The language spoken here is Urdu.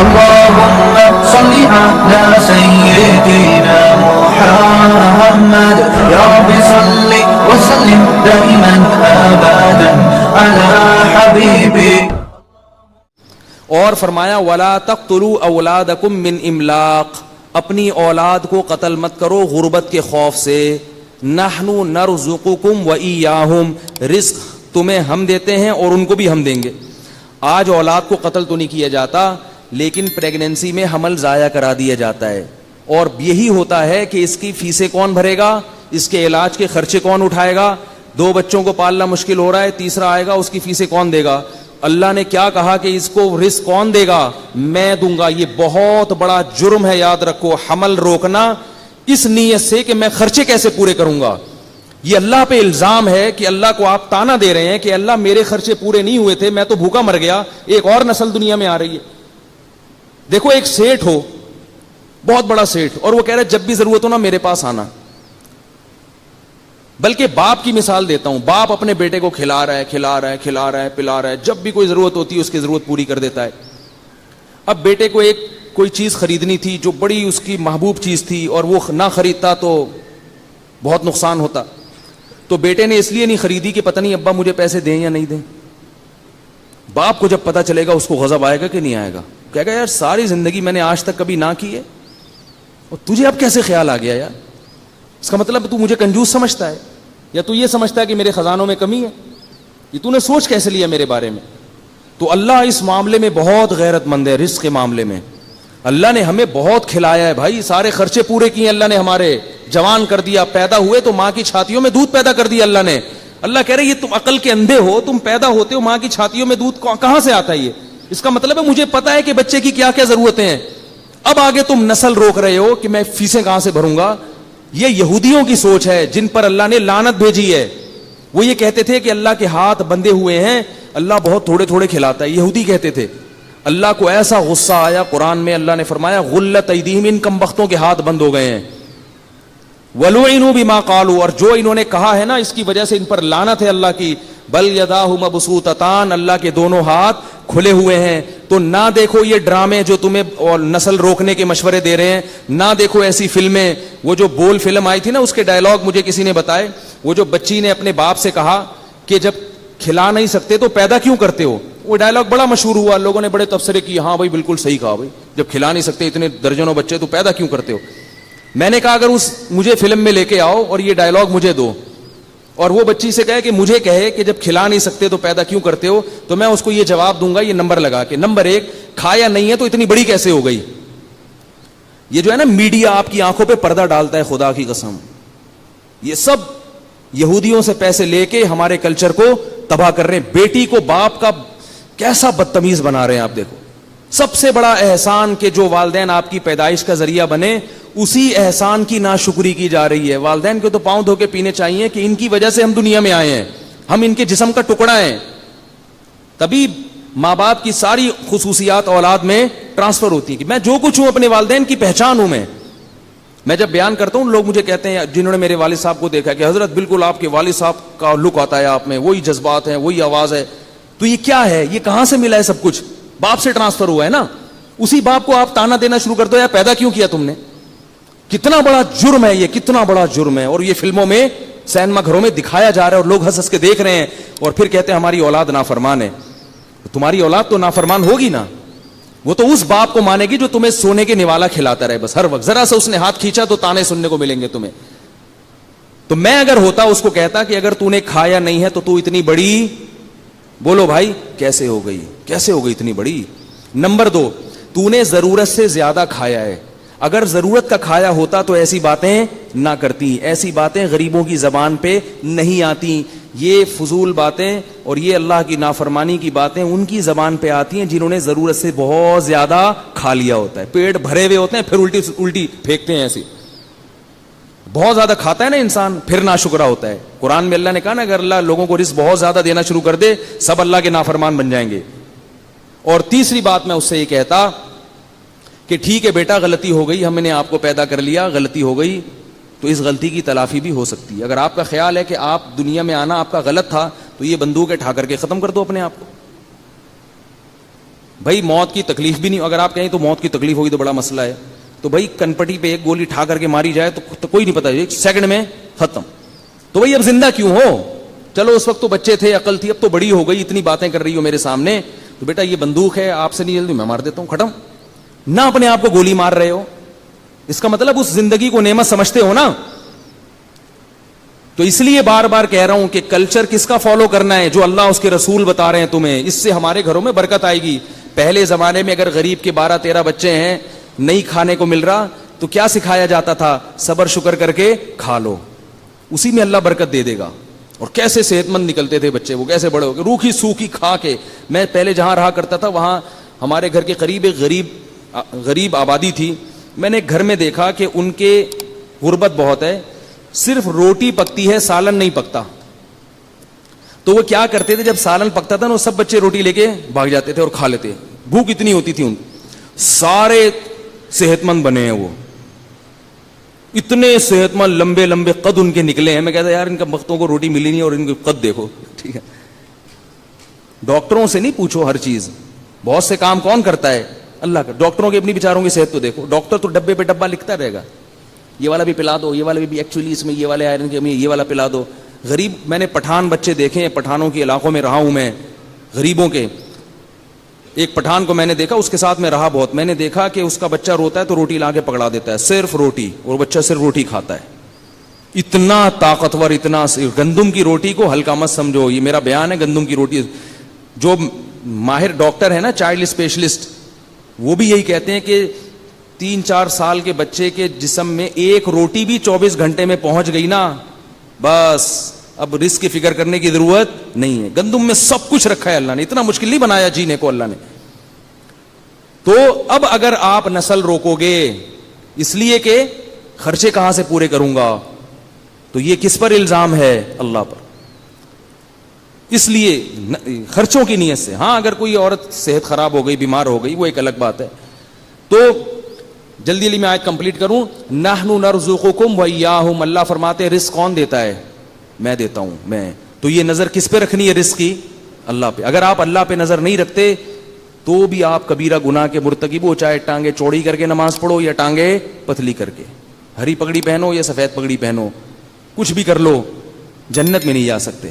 اللهم صل على سيدنا محمد يا رب صل وسلم دائما ابدا على حبيبك. اور فرمایا وَلَا تَقْتُلُوا أَوْلَادَكُم مِّنْ إِمْلَاقٍ، اپنی اولاد کو قتل مت کرو غربت کے خوف سے. نَحْنُ نَرْزُقُكُمْ وَإِيَّاهُمْ، رزق تمہیں ہم دیتے ہیں اور ان کو بھی ہم دیں گے. آج اولاد کو قتل تو نہیں کیا جاتا، لیکن پریگننسی میں حمل ضائع کرا دیا جاتا ہے، اور یہی ہوتا ہے کہ اس کی فیسیں کون بھرے گا، اس کے علاج کے خرچے کون اٹھائے گا. 2 بچوں کو پالنا مشکل ہو رہا ہے، تیسرا آئے گا، اس کی فیسیں کون دے گا. اللہ نے کیا کہا کہ اس کو رزق کون دے گا؟ میں دوں گا. یہ بہت بڑا جرم ہے، یاد رکھو. حمل روکنا اس نیت سے کہ میں خرچے کیسے پورے کروں گا. یہ اللہ پہ الزام ہے کہ اللہ کو آپ تانا دے رہے ہیں کہ اللہ میرے خرچے پورے نہیں ہوئے تھے، میں تو بھوکا مر گیا، ایک اور نسل دنیا میں آ رہی ہے. دیکھو ایک سیٹ ہو، بہت بڑا سیٹ، اور وہ کہہ رہا ہے جب بھی ضرورت ہو نا میرے پاس آنا. بلکہ باپ کی مثال دیتا ہوں، باپ اپنے بیٹے کو کھلا رہا ہے پلا رہا ہے، جب بھی کوئی ضرورت ہوتی ہے اس کی ضرورت پوری کر دیتا ہے. اب بیٹے کو کوئی چیز خریدنی تھی جو بڑی اس کی محبوب چیز تھی، اور وہ نہ خریدتا تو بہت نقصان ہوتا. تو بیٹے نے اس لیے نہیں خریدی کہ پتہ نہیں ابا مجھے پیسے دیں یا نہیں دیں. باپ کو جب پتہ چلے گا اس کو غضب آئے گا کہ نہیں آئے گا؟ کہے گا یار ساری زندگی میں نے آج تک کبھی نہ کی ہے، اور تجھے اب کیسے خیال آ گیا یار؟ اس کا مطلب تو مجھے کنجوس سمجھتا ہے، یا تو یہ سمجھتا ہے کہ میرے خزانوں میں کمی ہے. یہ تو نے سوچ کیسے لیا میرے بارے میں؟ تو اللہ اس معاملے میں بہت غیرت مند ہے. رزق کے معاملے میں اللہ نے ہمیں بہت کھلایا ہے بھائی، سارے خرچے پورے کیے اللہ نے، ہمارے جوان کر دیا، پیدا ہوئے تو ماں کی چھاتیوں میں دودھ پیدا کر دیا اللہ نے. اللہ کہہ رہے یہ تم عقل کے اندھے ہو، تم پیدا ہوتے ہو ماں کی چھاتیوں میں دودھ کہاں سے آتا ہے؟ یہ اس کا مطلب ہے مجھے پتا ہے کہ بچے کی کیا کیا ضرورتیں ہیں. اب آگے تم نسل روک رہے ہو کہ میں فیسیں کہاں سے بھروں گا. یہ یہودیوں کی سوچ ہے جن پر اللہ نے لعنت بھیجی ہے. وہ یہ کہتے تھے کہ اللہ کے ہاتھ بندھے ہوئے ہیں، اللہ بہت تھوڑے تھوڑے کھلاتا ہے. یہودی کہتے تھے. اللہ کو ایسا غصہ آیا، قرآن میں اللہ نے فرمایا غلت ایدیہم، ان کم بختوں کے ہاتھ بند ہو گئے ہیں. وَلُعِنُوا بِمَا قَالُوا، اور جو انہوں نے کہا ہے نا اس کی وجہ سے ان پر لعنت ہے اللہ کی. بل یداہ مبسوطتان، اللہ کے دونوں ہاتھ کھلے ہوئے ہیں. تو نہ دیکھو یہ ڈرامے جو تمہیں اور نسل روکنے کے مشورے دے رہے ہیں، نہ دیکھو ایسی فلمیں. وہ جو بول فلم آئی تھی نا اس کے ڈائلاگ مجھے کسی نے بتائے، وہ جو بچی نے اپنے باپ سے کہا کہ جب کھلا نہیں سکتے تو پیدا کیوں کرتے ہو. وہ ڈائلاگ بڑا مشہور ہوا، لوگوں نے بڑے تبصرے کیے، ہاں بھائی بالکل صحیح کہا بھائی، جب کھلا نہیں سکتے اتنے درجنوں بچے تو پیدا کیوں کرتے ہو. میں نے کہا اگر مجھے فلم میں لے کے آؤ اور یہ ڈائلاگ مجھے دو، اور وہ بچی سے کہے کہ مجھے کہے کہ جب کھلا نہیں سکتے تو پیدا کیوں کرتے ہو، تو میں اس کو یہ جواب دوں گا یہ نمبر لگا کے. نمبر 1، کھایا نہیں ہے تو اتنی بڑی کیسے ہو گئی. یہ جو ہے نا میڈیا آپ کی آنکھوں پہ پردہ ڈالتا ہے، خدا کی قسم یہ سب یہودیوں سے پیسے لے کے ہمارے کلچر کو تباہ کر رہے ہیں. بیٹی کو باپ کا کیسا بدتمیز بنا رہے ہیں آپ دیکھو. سب سے بڑا احسان کہ جو والدین آپ کی پیدائش کا ذریعہ بنے، اسی احسان کی ناشکری کی جا رہی ہے. والدین کو تو پاؤں دھو کے پینے چاہیے کہ ان کی وجہ سے ہم دنیا میں آئے ہیں، ہم ان کے جسم کا ٹکڑا ہیں. تبھی ماں باپ کی ساری خصوصیات اولاد میں ٹرانسفر ہوتی ہے کہ میں جو کچھ ہوں اپنے والدین کی پہچان ہوں. میں جب بیان کرتا ہوں لوگ مجھے کہتے ہیں جنہوں نے میرے والد صاحب کو دیکھا کہ حضرت بالکل آپ کے والد صاحب کا لک آتا ہے آپ میں، وہی جذبات ہیں، وہی آواز ہے. تو یہ کیا ہے؟ یہ کہاں سے ملا ہے؟ سب کچھ باپ سے ٹرانسفر ہوا ہے نا. اسی باپ کو آپ تانا دینا شروع کر دو، یا پیدا کیوں کیا تم نے. کتنا بڑا جرم ہے یہ، کتنا بڑا جرم ہے. اور یہ فلموں میں سینما گھروں میں دکھایا جا رہا ہے اور لوگ ہنس ہنس کے دیکھ رہے ہیں، اور پھر کہتے ہیں ہماری اولاد نافرمان ہے. تمہاری اولاد تو نافرمان ہوگی نا، وہ تو اس باپ کو مانے گی جو تمہیں سونے کے نوالا کھلاتا رہے بس ہر وقت. ذرا سا اس نے ہاتھ کھینچا تو تانے سننے کو ملیں گے تمہیں. تو میں اگر ہوتا اس کو کہتا کہ اگر تو نے کھایا نہیں ہے تو تو اتنی بڑی، بولو بھائی کیسے ہو گئی، کیسے ہو گئی اتنی بڑی. نمبر 2، تو نے ضرورت سے زیادہ کھایا ہے. اگر ضرورت کا کھایا ہوتا تو ایسی باتیں نہ کرتی. ایسی باتیں غریبوں کی زبان پہ نہیں آتی. یہ فضول باتیں اور یہ اللہ کی نافرمانی کی باتیں ان کی زبان پہ آتی ہیں جنہوں نے ضرورت سے بہت زیادہ کھا لیا ہوتا ہے. پیٹ بھرے ہوئے ہوتے ہیں پھر الٹی پھینکتے ہیں. ایسی بہت زیادہ کھاتا ہے نا انسان پھر ناشکرا ہوتا ہے. قرآن میں اللہ نے کہا نا اگر اللہ لوگوں کو رزق بہت زیادہ دینا شروع کر دے سب اللہ کے نافرمان بن جائیں گے. اور تیسری بات میں اس سے یہ کہتا کہ ٹھیک ہے بیٹا غلطی ہو گئی، ہم نے آپ کو پیدا کر لیا، غلطی ہو گئی تو اس غلطی کی تلافی بھی ہو سکتی ہے. اگر آپ کا خیال ہے کہ آپ دنیا میں آنا آپ کا غلط تھا تو یہ بندوق اٹھا کر کے ختم کر دو اپنے آپ کو. بھائی موت کی تکلیف بھی نہیں, اگر آپ کہیں تو موت کی تکلیف ہوگی تو بڑا مسئلہ ہے, تو بھائی کنپٹی پہ ایک گولی ٹھا کر کے ماری جائے تو کوئی نہیں پتا, ایک سیکنڈ میں ختم. تو بھائی اب زندہ کیوں ہو؟ چلو اس وقت تو بچے تھے, عقل تھی, اب تو بڑی ہو گئی, اتنی باتیں کر رہی ہو میرے سامنے, تو بیٹا یہ بندوق ہے, آپ سے نہیں جلدی میں مار دیتا ہوں, ختم. نہ اپنے آپ کو گولی مار رہے ہو, اس کا مطلب اس زندگی کو نعمت سمجھتے ہو نا. تو اس لیے بار بار کہہ رہا ہوں کہ کلچر کس کا فالو کرنا ہے؟ جو اللہ اس کے رسول بتا رہے ہیں تمہیں, اس سے ہمارے گھروں میں برکت آئے گی. پہلے زمانے میں اگر غریب کے 12-13 بچے ہیں, نہیں کھانے کو مل رہا, تو کیا سکھایا جاتا تھا؟ صبر شکر کر کے کھا لو, اسی میں اللہ برکت دے دے گا. اور کیسے صحت مند نکلتے تھے بچے, وہ کیسے بڑے ہو گئے روکھی سوکھی کھا کے. میں پہلے جہاں رہا کرتا تھا وہاں ہمارے گھر کے قریب ایک غریب آبادی تھی. میں نے گھر میں دیکھا کہ ان کے غربت بہت ہے, صرف روٹی پکتی ہے, سالن نہیں پکتا. تو وہ کیا کرتے تھے, جب سالن پکتا تھا نا, سب بچے روٹی لے کے بھاگ جاتے تھے اور کھا لیتے. بھوک اتنی ہوتی تھی ان, سارے صحت مند بنے ہیں, وہ اتنے صحت مند, لمبے لمبے قد ان کے نکلے ہیں. میں کہتا یار ان کا وقتوں کو روٹی ملی نہیں اور ان کے قد دیکھو. ٹھیک ہے, ڈاکٹروں سے نہیں پوچھو ہر چیز, بہت سے کام کون کرتا ہے؟ اللہ کا. ڈاکٹروں کی اپنی بیچاروں کی صحت تو دیکھو. ڈاکٹر تو ڈبے پہ ڈبہ لکھتا رہے گا, یہ والا بھی پلا دو, یہ والا بھی ایکچولی اس میں یہ والے آئرن کی کمی, یہ والا پلا دو. غریب, میں نے پٹھان بچے دیکھے ہیں, پٹھانوں کے علاقوں میں رہا ہوں میں, غریبوں کے. ایک پٹھان کو میں نے دیکھا, اس کے ساتھ میں رہا بہت, میں نے دیکھا کہ اس کا بچہ روتا ہے تو روٹی لا کے پکڑا دیتا ہے, صرف روٹی, اور بچہ صرف روٹی کھاتا ہے. اتنا طاقتور, اتنا. گندم کی روٹی کو ہلکا مت سمجھو, یہ میرا بیان ہے. گندم کی روٹی, جو ماہر ڈاکٹر ہے نا, چائلڈ اسپیشلسٹ, وہ بھی یہی کہتے ہیں کہ 3-4 سال کے بچے کے جسم میں ایک روٹی بھی 24 گھنٹے میں پہنچ گئی نا, بس اب رزق کی فکر کرنے کی ضرورت نہیں ہے. گندم میں سب کچھ رکھا ہے اللہ نے, اتنا مشکل نہیں بنایا جینے کو اللہ نے. تو اب اگر آپ نسل روکو گے, اس لیے کہ خرچے کہاں سے پورے کروں گا, تو یہ کس پر الزام ہے؟ اللہ پر. اس لیے خرچوں کی نیت سے. ہاں اگر کوئی عورت صحت خراب ہو گئی, بیمار ہو گئی, وہ ایک الگ بات ہے. تو جلدی جلدی میں آیت کمپلیٹ کروں. نحن نرزقکم وایاہم, اللہ فرماتے ہیں رزق کون دیتا ہے؟ میں دیتا ہوں, میں. تو یہ نظر کس پہ رکھنی ہے رزق کی؟ اللہ پہ. اگر آپ اللہ پہ نظر نہیں رکھتے تو بھی آپ کبیرہ گناہ کے مرتکب ہو, چاہے ٹانگیں چوڑی کر کے نماز پڑھو یا ٹانگیں پتلی کر کے, ہری پگڑی پہنو یا سفید پگڑی پہنو, کچھ بھی کر لو, جنت میں نہیں جا سکتے.